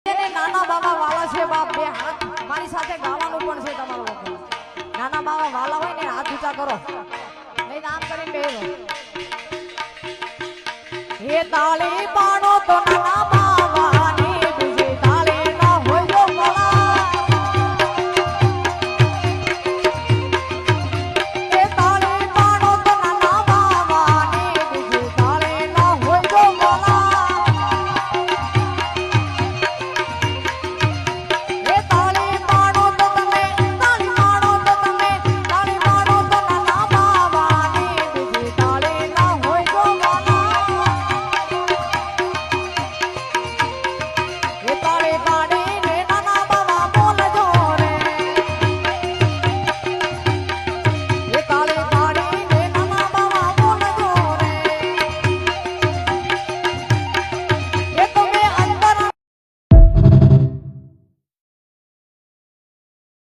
નાના બાબા વાલા છે બાપ બે હાથ મારી સાથે ગાવાનું પણ છે તમારો લોકો નાના બાબા વાલા હોય ને હાથ ઊંચા કરો નહીં આમ કરીને બેહો હે તાળી પાડો તો નાના